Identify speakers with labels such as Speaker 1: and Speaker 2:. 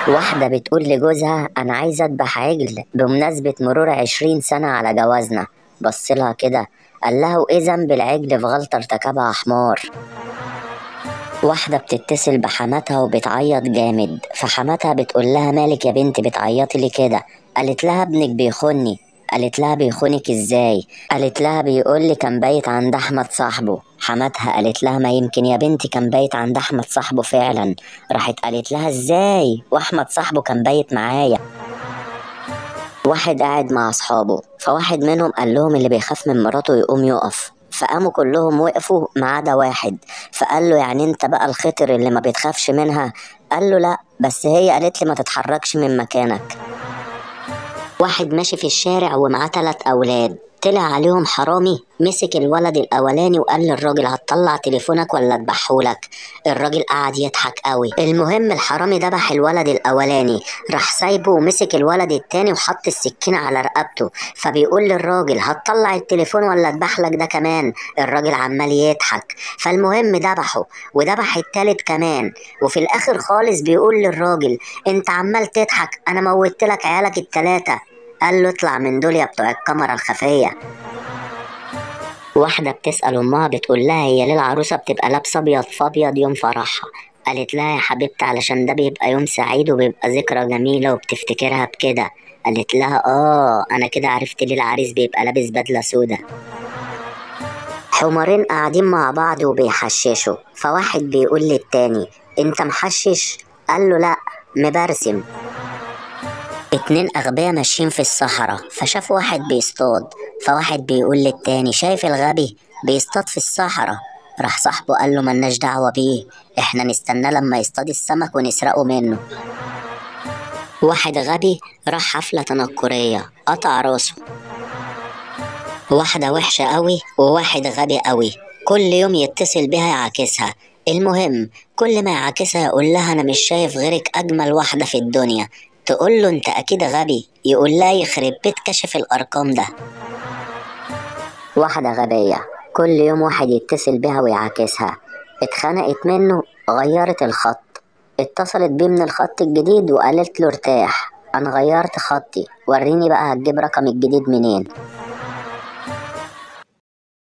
Speaker 1: واحدة بتقول لجوزها أنا عايزة أذبح عجل بمناسبة مرور 20 سنة على جوازنا. بصلها كده قال لها وإيه ذنب العجل في غلطة ارتكبها حمار. واحدة بتتصل بحماتها وبتعيط جامد، فحماتها بتقول لها مالك يا بنتي بتعيطي ليه كده؟ قالت لها ابنك بيخوني. قالت لها بيخونك ازاي؟ قالت لها بيقول لي كان بايت عند احمد صاحبه. حماتها قالت لها ما يمكن يا بنتي كان بايت عند احمد صاحبه فعلا. راحت قالت لها ازاي واحمد صاحبه كان بايت معايا؟ واحد قاعد مع أصحابه، فواحد منهم قال لهم اللي بيخاف من مراته يقوم يقف، فقاموا كلهم وقفوا ما عدا واحد. فقال له يعني انت بقى الخطر اللي ما بتخافش منها؟ قال له لا، بس هي قالت لي ما تتحركش من مكانك. واحد ماشي في الشارع ومعاه 3 أولاد، طلع عليهم حرامي مسك الولد الأولاني وقال للراجل هتطلع تليفونك ولا اذبحهولك؟ الراجل قعد يضحك قوي. المهم الحرامي ذبح الولد الأولاني، راح سايبه ومسك الولد التاني وحط السكينة على رقبته، فبيقول للراجل هتطلع التليفون ولا اذبح لك ده كمان؟ الراجل عمال يضحك. فالمهم ذبحه وذبح التالت كمان، وفي الآخر خالص بيقول للراجل انت عمال تضحك انا موتت لك عيالك ال3. قال له اطلع من دول يا بتوع الكاميرا الخفية. واحدة بتسأل أمها بتقول لها هي ليه العروسة بتبقى لابسة أبيض في أبيض يوم فرحها؟ قالت لها يا حبيبتي علشان ده بيبقى يوم سعيد وبيبقى ذكرى جميلة وبتفتكرها بكده. قالت لها أنا كده عرفت ليه العريس بيبقى لابس بدلة سودا. حمارين قاعدين مع بعض وبيحششوا، فواحد بيقول للتاني انت محشش؟ قال له لا، مبرسم. 2 أغبياء ماشيين في الصحراء، فشاف واحد بيصطاد، فواحد بيقول للتاني شايف الغبي بيصطاد في الصحراء؟ راح صاحبه قال له ملناش دعوة بيه، احنا نستناه لما يصطاد السمك ونسرقه منه. واحد غبي راح حفلة تنكرية قطع راسه. واحدة وحشة قوي وواحد غبي قوي، كل يوم يتصل بيها يعاكسها. المهم كل ما يعاكسها يقول لها انا مش شايف غيرك اجمل واحدة في الدنيا، تقول له انت اكيد غبي، يقول لها يخرب بيت كشف الارقام ده. واحدة غبية كل يوم واحد يتصل بيها ويعاكسها، اتخنقت منه غيرت الخط، اتصلت بيه من الخط الجديد وقالت له ارتاح انا غيرت خطي، وريني بقى هتجيب رقم الجديد منين.